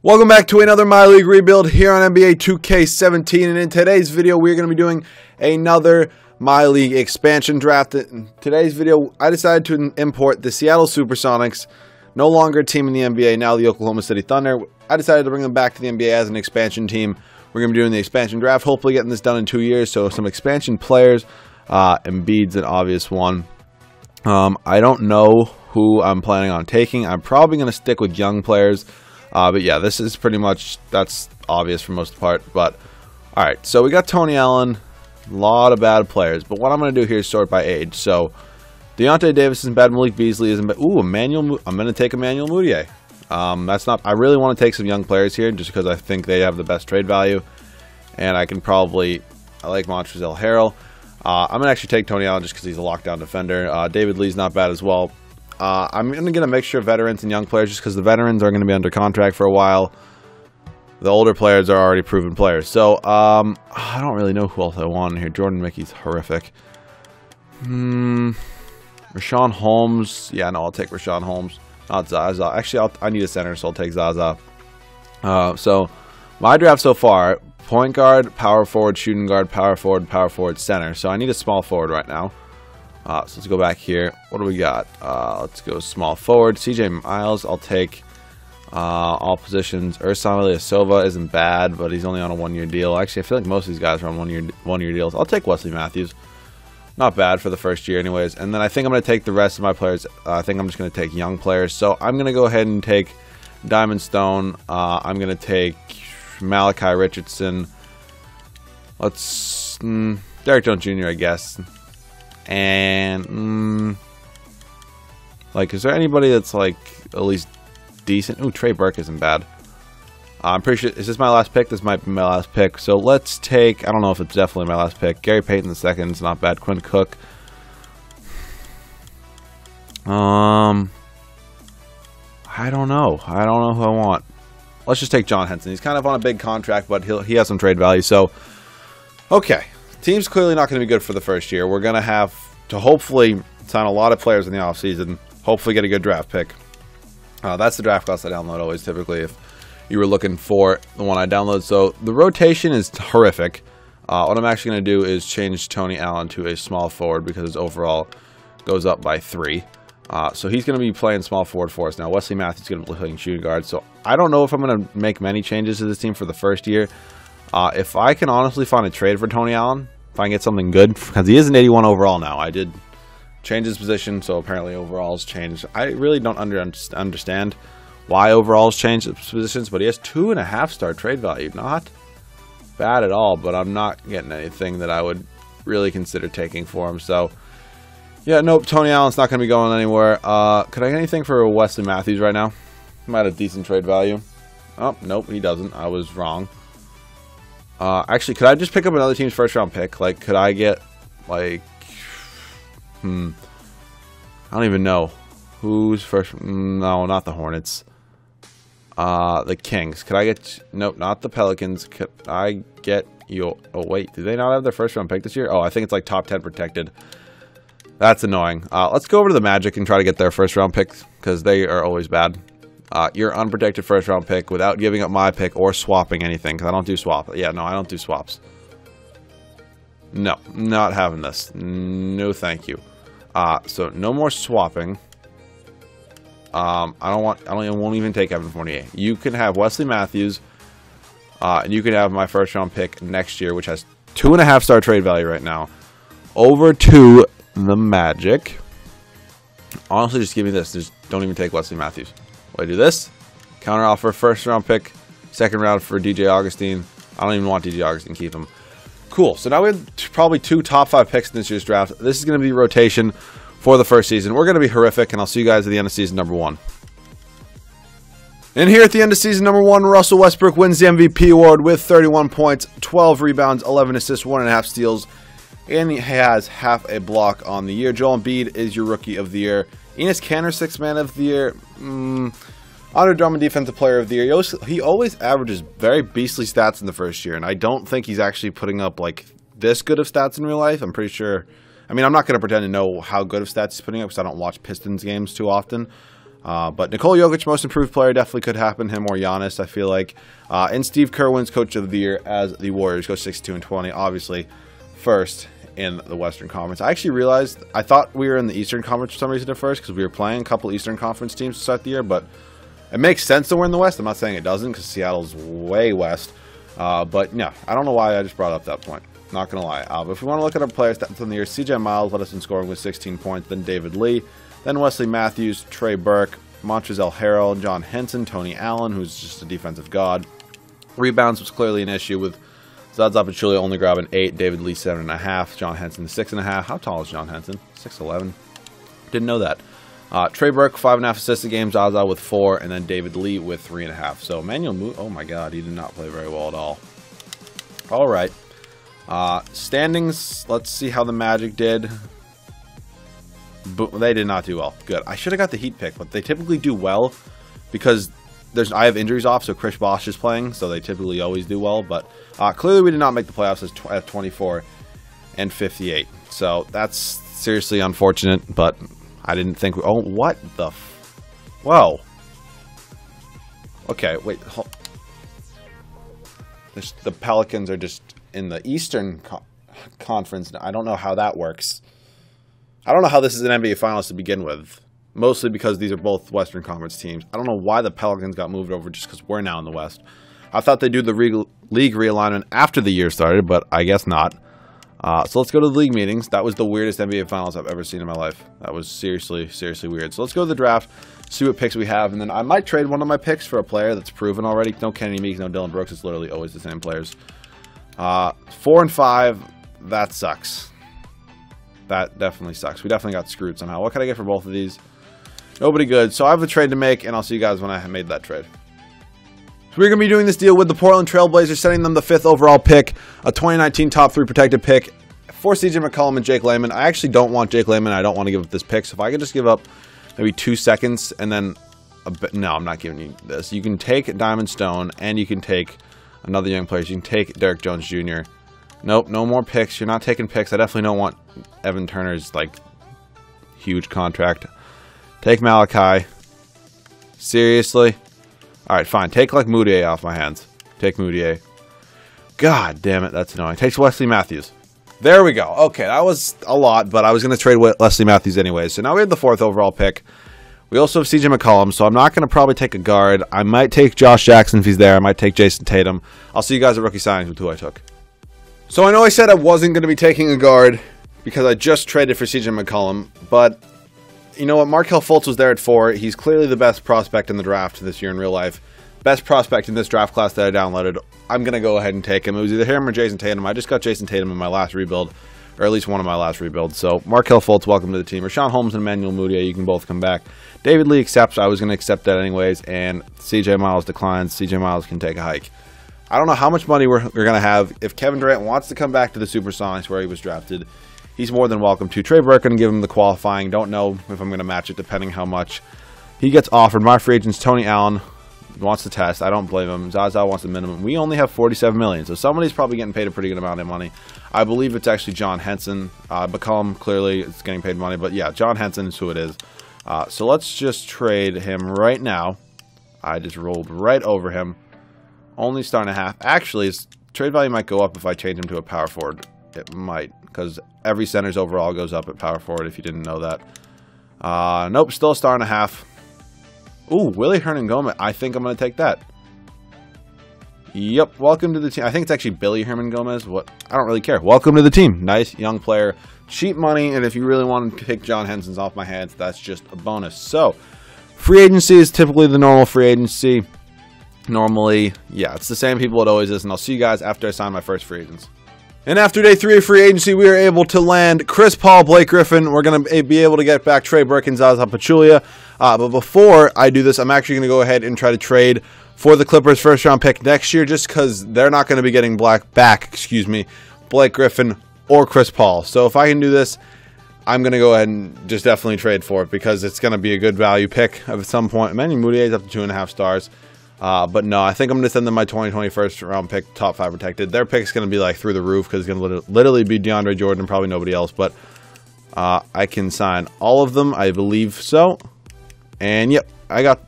Welcome back to another MyLeague rebuild here on NBA 2K17, and in today's video we're going to be doing another MyLeague expansion draft. In today's video I decided to import the Seattle Supersonics, no longer a team in the NBA, now the Oklahoma City Thunder. I decided to bring them back to the NBA as an expansion team. We're going to be doing the expansion draft, hopefully getting this done in 2 years, so some expansion players. Embiid's an obvious one. I don't know who I'm planning on taking. I'm probably going to stick with young players. But yeah, this is pretty much, that's obvious for most of the part. But, alright, so we got Tony Allen, a lot of bad players. But what I'm going to do here is sort by age. So, Deontay Davis isn't bad, Malik Beasley isn't bad. Ooh, I'm going to take Emmanuel Mudiay. That's not, I really want to take some young players here, just because I think they have the best trade value. And I can probably, I like Montrezl Harrell. I'm going to actually take Tony Allen just because he's a lockdown defender. David Lee's not bad as well. I'm going to get a mixture of veterans and young players just because the veterans are going to be under contract for a while. The older players are already proven players. So, I don't really know who else I want in here. Jordan Mickey's horrific. Rashawn Holmes. Yeah, no, I'll take Rashawn Holmes. Not Zaza. Actually, I need a center, so I'll take Zaza. So, my draft so far, point guard, power forward, shooting guard, power forward, center. So, I need a small forward right now. So let's go back here. What do we got? Let's go small forward. CJ Miles, I'll take all positions. Ersan Ilyasova isn't bad, but he's only on a one-year deal. Actually, I feel like most of these guys are on one-year deals. I'll take Wesley Matthews. Not bad for the first year anyways. And then I think I'm going to take the rest of my players. I think I'm just going to take young players. So I'm going to go ahead and take Diamond Stone. I'm going to take Malachi Richardson. Let's... Derek Jones Jr., I guess. And like, is there anybody that's like at least decent? Ooh, Trey Burke isn't bad. I'm pretty sure, is this my last pick? This might be my last pick. So let's take, I don't know if it's definitely my last pick. Gary Payton II is not bad. Quinn Cook. I don't know who I want. Let's just take John Henson. He's kind of on a big contract, but he has some trade value. So okay. Team's clearly not going to be good for the first year. We're going to have to hopefully sign a lot of players in the offseason, hopefully get a good draft pick. That's the draft class I download always, typically, if you were looking for the one I download. So the rotation is horrific. What I'm actually going to do is change Tony Allen to a small forward because his overall goes up by 3. So he's going to be playing small forward for us. Now, Wesley Matthews is going to be playing shooting guard. So I don't know if I'm going to make many changes to this team for the first year. If I can honestly find a trade for Tony Allen, if I can get something good, because he is an 81 overall now. I did change his position, so apparently overalls changed. I really don't understand why overalls changed his positions, but he has 2.5-star trade value. Not bad at all, but I'm not getting anything that I would really consider taking for him. So, yeah, nope, Tony Allen's not going to be going anywhere. Could I get anything for Wesley Matthews right now? He might have decent trade value. Oh, nope, he doesn't. I was wrong. Actually, could I just pick up another team's first-round pick? Like, could I get, like, I don't even know. Who's first? No, not the Hornets. The Kings. Could I get, nope, not the Pelicans. Could I get you, oh, wait, do they not have their first-round pick this year? Oh, I think it's, like, top 10 protected. That's annoying. Let's go over to the Magic and try to get their first-round pick, because they are always bad. Your unprotected first-round pick without giving up my pick or swapping anything, because I don't do swap. Yeah, no, I don't do swaps. No, not having this. No, thank you. So no more swapping. I won't even take Evan Fournier. You can have Wesley Matthews, and you can have my first-round pick next year, which has 2.5-star trade value right now, over to the Magic. Honestly, just give me this. Just don't even take Wesley Matthews. I do this, counter offer, first round pick, second round for DJ Augustine. I don't even want DJ Augustine, keep him. Cool, so now we have probably 2 top 5 picks in this year's draft. This is going to be rotation for the first season. We're going to be horrific, and I'll see you guys at the end of season number 1. And here at the end of season number 1, Russell Westbrook wins the MVP award with 31 points, 12 rebounds, 11 assists, 1.5 steals, and he has half a block on the year. Joel Embiid is your Rookie of the Year. Enes Kanter, 6th Man of the Year. Andre Drummond, Defensive Player of the Year. He always averages very beastly stats in the first year, and I don't think he's actually putting up like this good of stats in real life. I'm pretty sure. I mean, I'm not going to pretend to know how good of stats he's putting up because I don't watch Pistons games too often. But Nikola Jokic, most improved player, definitely could happen. Him or Giannis, I feel like. And Steve Kerr wins Coach of the Year as the Warriors go 62-20. Obviously, first in the Western Conference. I actually realized, I thought we were in the Eastern Conference for some reason at first, because we were playing a couple Eastern Conference teams to start the year, but it makes sense that we're in the West. I'm not saying it doesn't, because Seattle's way west. But yeah, I don't know why I just brought up that point. Not going to lie. But if we want to look at our players stats from the year, CJ Miles led us in scoring with 16 points, then David Lee, then Wesley Matthews, Trey Burke, Montrezl Harrell, John Henson, Tony Allen, who's just a defensive god. Rebounds was clearly an issue with Zaza Pachulia only grabbing 8, David Lee 7.5, John Henson 6.5. How tall is John Henson? 6'11". Didn't know that. Trey Burke 5.5 assists a game, Zaza with 4, and then David Lee with 3.5. So Emmanuel oh my god, he did not play very well at all. All right. Standings, let's see how the Magic did. They did not do well. Good. I should have got the Heat pick, but they typically do well because I have injuries off, so Chris Bosh is playing, so they typically always do well. But clearly we did not make the playoffs at 24-58. So that's seriously unfortunate, but I didn't think... Oh, what the... Whoa. Okay, wait. The Pelicans are just in the Eastern Conference. I don't know how that works. I don't know how this is an NBA Finals to begin with. Mostly because these are both Western Conference teams. I don't know why the Pelicans got moved over just because we're now in the West. I thought they'd do the league realignment after the year started, but I guess not. So let's go to the league meetings. That was the weirdest NBA Finals I've ever seen in my life. That was seriously, seriously weird. So let's go to the draft, see what picks we have, and then I might trade one of my picks for a player that's proven already. No Kenny Meeks, no Dylan Brooks. It's literally always the same players. 4 and 5, that sucks. That definitely sucks. We definitely got screwed somehow. What can I get for both of these? Nobody good. So I have a trade to make, and I'll see you guys when I have made that trade. So we're going to be doing this deal with the Portland Trailblazers, sending them the 5th overall pick, a 2019 top 3 protected pick for CJ McCollum and Jake Layman. I actually don't want Jake Layman. I don't want to give up this pick. So if I could just give up maybe 2 seconds and then no, I'm not giving you this. You can take Diamond Stone, and you can take another young player. You can take Derek Jones Jr. Nope, no more picks. You're not taking picks. I definitely don't want Evan Turner's, like, huge contract. Take Malachi. Seriously? Alright, fine. Take, like, Moutier off my hands. Take Moutier. God damn it, that's annoying. Takes Wesley Matthews. There we go. Okay, that was a lot, but I was going to trade Wesley Matthews anyway. So now we have the 4th overall pick. We also have CJ McCollum, so I'm not going to probably take a guard. I might take Josh Jackson if he's there. I might take Jason Tatum. I'll see you guys at rookie signings with who I took. So I know I said I wasn't going to be taking a guard because I just traded for CJ McCollum, but you know what? Markelle Fultz was there at 4. He's clearly the best prospect in the draft this year in real life. Best prospect in this draft class that I downloaded. I'm going to go ahead and take him. It was either him or Jason Tatum. I just got Jason Tatum in my last rebuild, or at least one of my last rebuilds. So Markelle Fultz, welcome to the team. Rashawn Holmes and Emmanuel Mudiay, you can both come back. David Lee accepts. I was going to accept that anyways, and CJ Miles declines. CJ Miles can take a hike. I don't know how much money we're going to have. If Kevin Durant wants to come back to the Supersonics where he was drafted, he's more than welcome to. Trey Burke going to give him the qualifying. Don't know if I'm going to match it depending how much he gets offered. My free agent's Tony Allen. Wants to test. I don't blame him. Zaza wants the minimum. We only have $47 million, so somebody's probably getting paid a pretty good amount of money. I believe it's actually John Henson. McCollum clearly is getting paid money, but yeah, John Henson is who it is. So let's just trade him right now. I just rolled right over him. Only star and a half. Actually, his trade value might go up if I change him to a power forward. It might, because every center's overall goes up at power forward, if you didn't know that. Nope, still a star and a half. Ooh, Willie Hernan-Gomez. I think I'm going to take that. Yep, welcome to the team. I think it's actually Billy Hernan-Gomez. What? I don't really care. Welcome to the team. Nice, young player. Cheap money, and if you really want to pick John Henson's off my hands, that's just a bonus. So, free agency is typically the normal free agency. Normally, yeah, it's the same people it always is, and I'll see you guys after I sign my first free agents. And after day 3 of free agency, we are able to land Chris Paul, Blake Griffin. We're going to be able to get back Trey Burke and Zaza Pachulia. But before I do this, I'm actually going to go ahead and try to trade for the Clippers' first-round pick next year, just because they're not going to be getting back, Blake Griffin or Chris Paul. So if I can do this, I'm going to go ahead and just definitely trade for it, because it's going to be a good value pick at some point. Emmanuel Mudiay is up to 2.5 stars. But no, I think I'm going to send them my 2020 first-round pick, top 5 protected. Their pick's going to be like through the roof, because it's going to literally be DeAndre Jordan and probably nobody else. But I can sign all of them, I believe so. And yep, I got...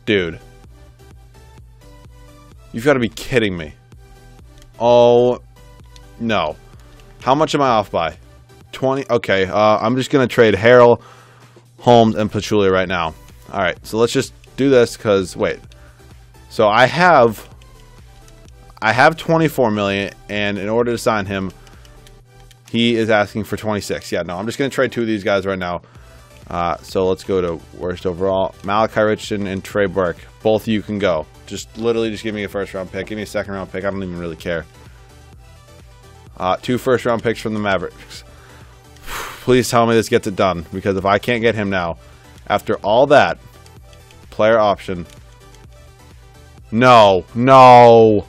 Dude. You've got to be kidding me. Oh, no. How much am I off by? 20? Okay, I'm just going to trade Harrell, Holmes, and Pachulia right now. Alright, so let's just do this because, wait. So I have 24 million, and in order to sign him, he is asking for 26. Yeah, no, I'm just going to trade two of these guys right now. So let's go to worst overall. Malachi Richardson and Trey Burke. Both of you can go. Just literally just give me a first round pick. Give me a second round pick. I don't even really care. 2 first round picks from the Mavericks. Please tell me this gets it done. Because if I can't get him now, after all that, player option. No. No.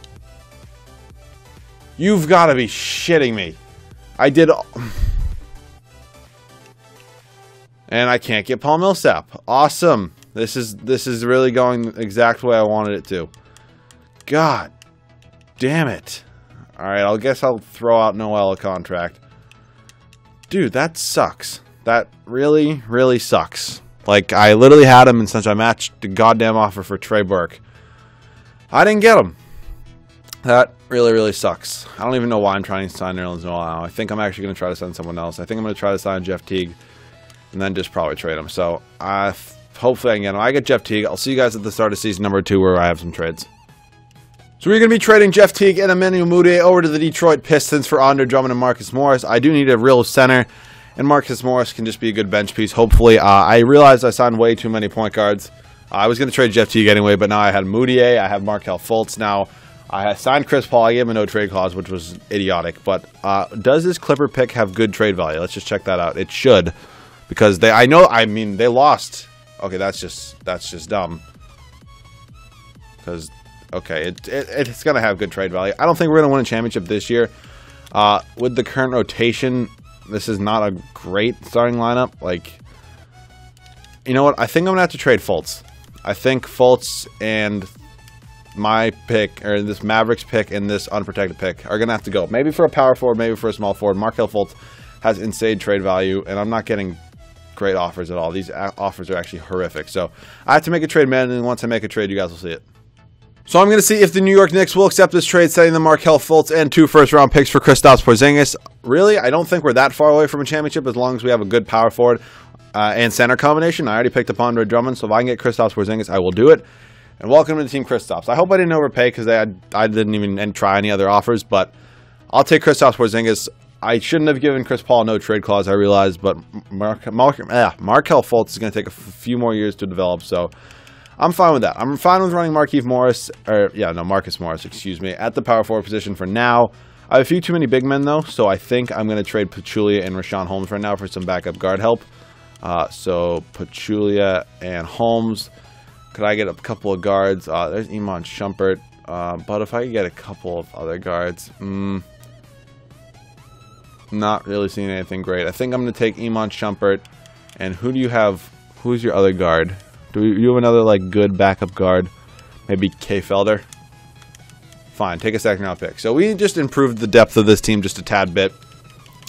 You've got to be shitting me. I did... And I can't get Paul Millsap. Awesome. This is really going the exact way I wanted it to. God damn it. Alright, I guess I'll throw out Noel a contract. Dude, that sucks. That really, really sucks. Like, I literally had him, and since I matched the goddamn offer for Trey Burke, I didn't get him. That really, really sucks. I don't even know why I'm trying to sign Nerlens Noel now. I think I'm actually going to try to sign someone else. I think I'm going to try to sign Jeff Teague, and then just probably trade him. So, hopefully I can get him. I get Jeff Teague. I'll see you guys at the start of season number 2 where I have some trades. So we're going to be trading Jeff Teague and Emmanuel Mudiay over to the Detroit Pistons for Andre Drummond and Marcus Morris. I do need a real center, and Marcus Morris can just be a good bench piece, hopefully. I realized I signed way too many point guards. I was going to trade Jeff Teague anyway, but now I had Mudiay. I have Markelle Fultz now. I signed Chris Paul. I gave him a no-trade clause, which was idiotic. But does this Clipper pick have good trade value? Let's just check that out. It should, because they lost. Okay, that's just dumb. Because, okay, it's going to have good trade value. I don't think we're going to win a championship this year. With the current rotation, this is not a great starting lineup. Like, you know what? I think I'm going to have to trade Fultz. I think Fultz and my pick, or this Mavericks pick and this unprotected pick, are going to have to go. Maybe for a power forward, maybe for a small forward. Markelle Fultz has insane trade value, and I'm not getting great offers at all. These offers are actually horrific. So I have to make a trade manually. Once I make a trade, you guys will see it. So I'm going to see if the New York Knicks will accept this trade, sending them Markelle Fultz and 2 first-round picks for Kristaps Porzingis. Really, I don't think we're that far away from a championship as long as we have a good power forward and center combination. I already picked up Andre Drummond, so if I can get Kristaps Porzingis, I will do it. And welcome to the team, Kristaps. I hope I didn't overpay because I didn't even try any other offers, but I'll take Kristaps Porzingis. I shouldn't have given Chris Paul no trade clause, I realize, but Markelle Fultz is going to take a few more years to develop, so I'm fine with that. I'm fine with running Markieff Morris, Marcus Morris, excuse me, at the power forward position for now. I have a few too many big men, though, so I think I'm going to trade Pachulia and Rashawn Holmes right now for some backup guard help. So Pachulia and Holmes. Could I get a couple of guards? There's Iman Shumpert. But if I could get a couple of other guards, not really seeing anything great. I think I'm going to take Iman Shumpert. And who do you have? Who's your other guard? Do you have another like good backup guard? Maybe K. Felder? Fine, take a second round pick. So we just improved the depth of this team just a tad bit.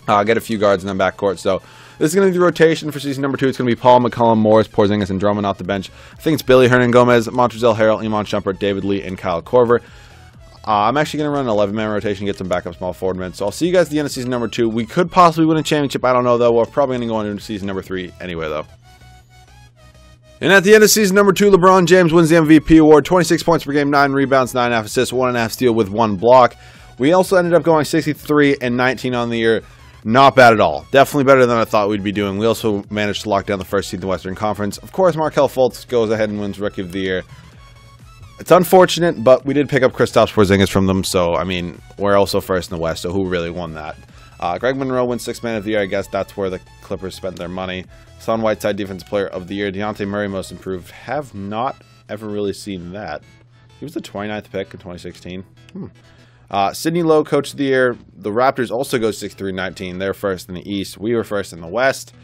Get a few guards in the backcourt. So this is going to be the rotation for season number 2. It's going to be Paul, McCollum, Morris, Porzingis, and Drummond off the bench. I think it's Billy Hernan-Gomez, Montrezl Harrell, Iman Shumpert, David Lee, and Kyle Korver. I'm actually going to run an 11-man rotation, get some backup small forward men. So I'll see you guys at the end of season number 2. We could possibly win a championship. I don't know, though. We're probably going to go into season number 3 anyway, though. And at the end of season number 2, LeBron James wins the MVP award. 26 points per game, 9 rebounds, 9.5 assists, 1.5 steal with 1 block. We also ended up going 63 and 19 on the year. Not bad at all. Definitely better than I thought we'd be doing. We also managed to lock down the first seed in the Western Conference. Of course, Markelle Fultz goes ahead and wins Rookie of the Year. It's unfortunate, but we did pick up Kristaps Porzingis from them, so, I mean, we're also first in the West, so who really won that? Greg Monroe wins 6th Man of the Year. I guess that's where the Clippers spent their money. Son Whiteside Defensive Player of the Year. Dejounte Murray Most Improved. Have not ever really seen that. He was the 29th pick in 2016. Sidney Lowe Coach of the Year. The Raptors also go 6-3-19. They're first in the East. We were first in the West.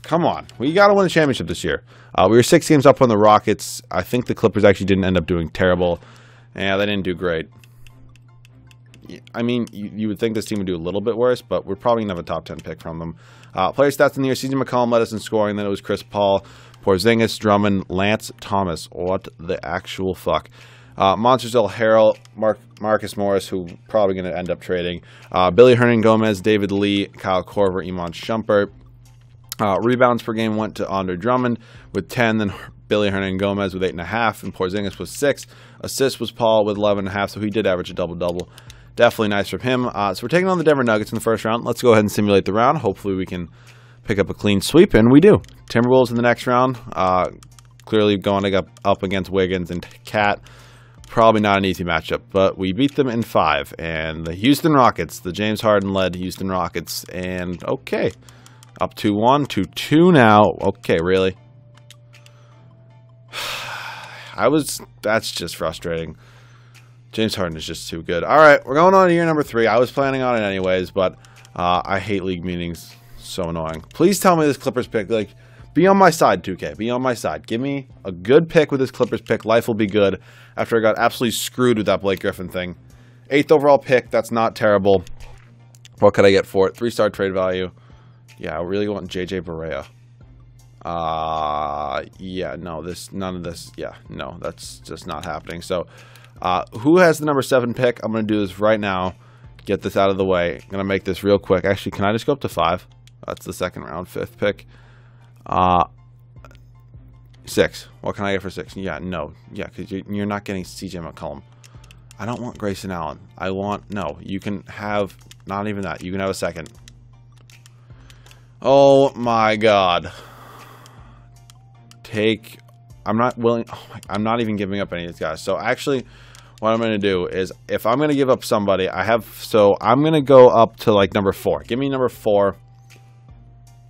Come on. We got to win a championship this year. We were 6 games up on the Rockets. I think the Clippers actually didn't end up doing terrible. Yeah, they didn't do great. I mean, you would think this team would do a little bit worse, but we're probably going to have a top 10 pick from them. Player stats in the year: CJ McCollum led us in scoring, then it was Chris Paul, Porzingis, Drummond, Lance Thomas. What the actual fuck? Monsters El Harrell, Marcus Morris, who probably going to end up trading. Billy Hernan-Gomez, David Lee, Kyle Korver, Iman Shumpert. Rebounds per game went to Andre Drummond with 10, then Billy Hernan-Gomez with 8.5, and Porzingis with 6. Assists was Paul with 11.5, so he did average a double-double. Definitely nice from him. So we're taking on the Denver Nuggets in the first round. Let's go ahead and simulate the round. Hopefully we can pick up a clean sweep, and we do. Timberwolves in the next round. Clearly going up against Wiggins and Cat. Probably not an easy matchup, but we beat them in 5. And the Houston Rockets, the James Harden-led Houston Rockets, and okay. Up 2-1, 2-2 now. Okay, really? That's just frustrating. James Harden is just too good. All right, we're going on to year number 3. I was planning on it anyways, but I hate league meetings. So annoying. Please tell me this Clippers pick, like, be on my side, 2K. Be on my side. Give me a good pick with this Clippers pick. Life will be good after I got absolutely screwed with that Blake Griffin thing. 8th overall pick. That's not terrible. What could I get for it? 3-star trade value. Yeah, I really want JJ Barea. Yeah, no, none of this. Yeah, no, that's just not happening. So, who has the number 7 pick? I'm going to do this right now. Get this out of the way. I'm going to make this real quick. Actually, can I just go up to 5? That's the second round, 5th pick. 6. What can I get for 6? Yeah, no. Yeah, because you're not getting CJ McCollum. I don't want Grayson Allen. No, you can have, not even that. You can have a second. Oh my God. I'm not even giving up any of these guys. So actually, what I'm going to do is, if I'm going to give up somebody, I'm going to go up to like number 4. Give me number 4.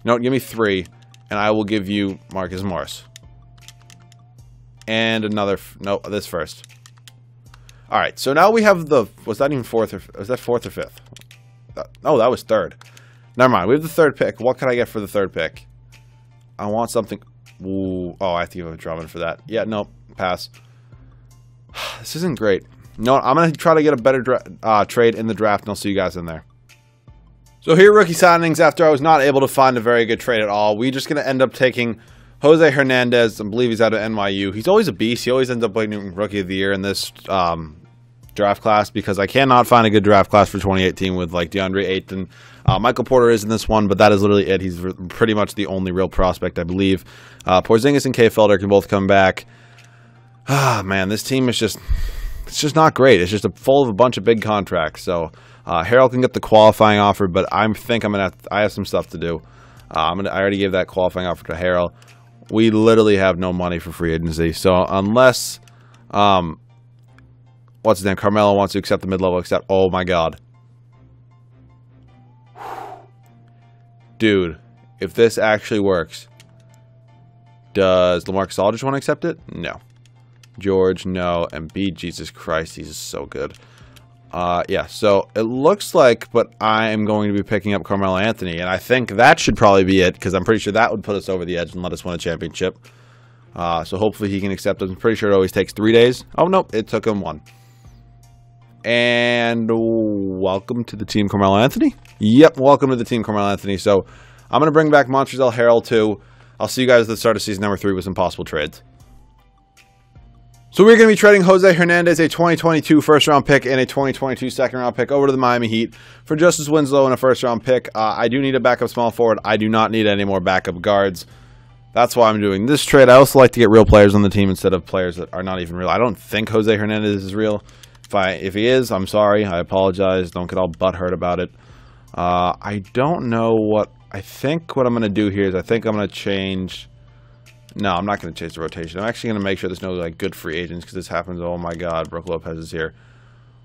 No, give me 3, and I will give you Marcus Morris. And another, no, this first. All right, so now we have was that even 4th, or was that 4th or 5th? No, that was 3rd. Never mind, we have the 3rd pick. What can I get for the 3rd pick? I want something. Ooh, oh, I have to give a Drummond for that. Yeah, no, pass. This isn't great. No, I'm going to try to get a better trade in the draft, and I'll see you guys in there. So here are rookie signings after I was not able to find a very good trade at all. We're just going to end up taking Jose Hernandez. I believe he's out of NYU. He's always a beast. He always ends up winning Rookie of the Year in this draft class, because I cannot find a good draft class for 2018 with like DeAndre Ayton. Michael Porter is in this one, but that is literally it. He's pretty much the only real prospect, I believe. Porzingis and K. Felder can both come back. Man, this team is it's just not great. It's just full of a bunch of big contracts. So Harrell can get the qualifying offer, but I have some stuff to do. I already gave that qualifying offer to Harrell. We literally have no money for free agency. So unless what's his name, Carmelo wants to accept the mid-level oh my God. Dude, if this actually works, does LaMarcus Aldridge want to accept it? No. George, no. Embiid, Jesus Christ, he's so good. Yeah, so it looks like, but I am going to be picking up Carmelo Anthony, and I think that should probably be it, because I'm pretty sure that would put us over the edge and let us win a championship. So hopefully he can accept it. I'm pretty sure it always takes 3 days. Oh, nope, it took him 1. And welcome to the team, Carmelo Anthony. Yep, welcome to the team, Carmelo Anthony. So I'm going to bring back Montrezl Harrell too. I'll see you guys at the start of season number 3 with some possible trades. So we're going to be trading Jose Hernandez, a 2022 first-round pick, and a 2022 second-round pick over to the Miami Heat for Justice Winslow and a first-round pick. I do need a backup small forward. I do not need any more backup guards. That's why I'm doing this trade. I also like to get real players on the team instead of players that are not even real. I don't think Jose Hernandez is real. If he is, I'm sorry. I apologize. Don't get all butthurt about it. I don't know what... I think what I'm going to do here is I think I'm going to change... No, I'm not going to change the rotation. I'm actually going to make sure there's no like good free agents, because this happens. Oh my God, Brook Lopez is here.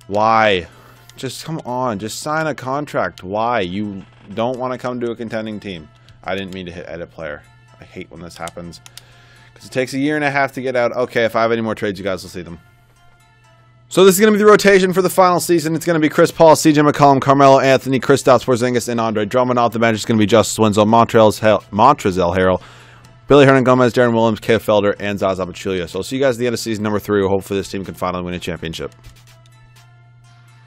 Why? Just come on. Just sign a contract. Why? You don't want to come to a contending team. I didn't mean to hit edit player. I hate when this happens, because it takes a year and a half to get out. Okay, if I have any more trades, you guys will see them. So this is going to be the rotation for the final season. It's going to be Chris Paul, CJ McCollum, Carmelo Anthony, Kristaps Porzingis, and Andre Drummond. Off the bench, it's going to be Justice Winslow, Montrezl Harrell, Billy Hernan-Gomez, Darren Williams, K. Felder, and Zaza Pachulia. So I'll see you guys at the end of season number 3, where hopefully this team can finally win a championship.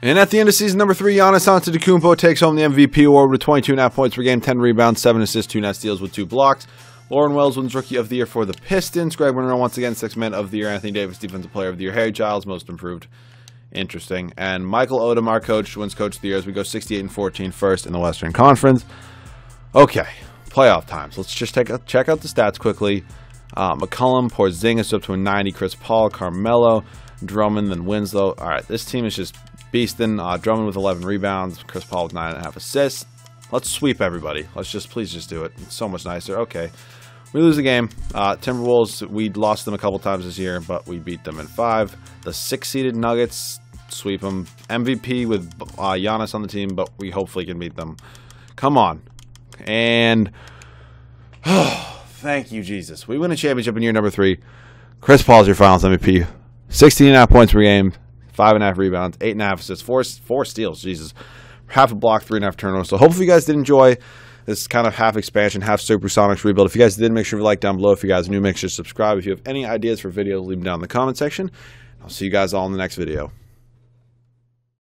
And at the end of season number 3, Giannis Antetokounmpo takes home the MVP award with 22.5 points per game, 10 rebounds, 7 assists, 2 net steals with 2 blocks. Lauren Wells wins Rookie of the Year for the Pistons. Greg Winter once again 6th Man of the Year. Anthony Davis Defensive Player of the Year. Harry Giles Most Improved. Interesting. And Michael Odom, our coach, wins Coach of the Year as we go 68-14 first in the Western Conference. Okay, playoff times. Let's just check out the stats quickly. McCollum, Porzingis up to a 90. Chris Paul, Carmelo, Drummond, then Winslow. All right, this team is just beasting. Drummond with 11 rebounds. Chris Paul with 9.5 assists. Let's sweep everybody. Please just do it. It's so much nicer. Okay. We lose the game. Timberwolves, we lost them a couple times this year, but we beat them in 5. The 6-seeded Nuggets, sweep them. MVP with Giannis on the team, but we hopefully can beat them. Come on. And, thank you, Jesus. We win a championship in year number 3. Chris Paul's your finals MVP. 16.5 points per game, 5.5 rebounds, 8.5 assists, 4 steals. Jesus. Half a block, 3.5 turnovers. So hopefully you guys did enjoy this kind of half expansion, half Supersonics rebuild. If you guys did, make sure you like down below. If you guys are new, make sure to subscribe. If you have any ideas for videos, leave them down in the comment section. I'll see you guys all in the next video.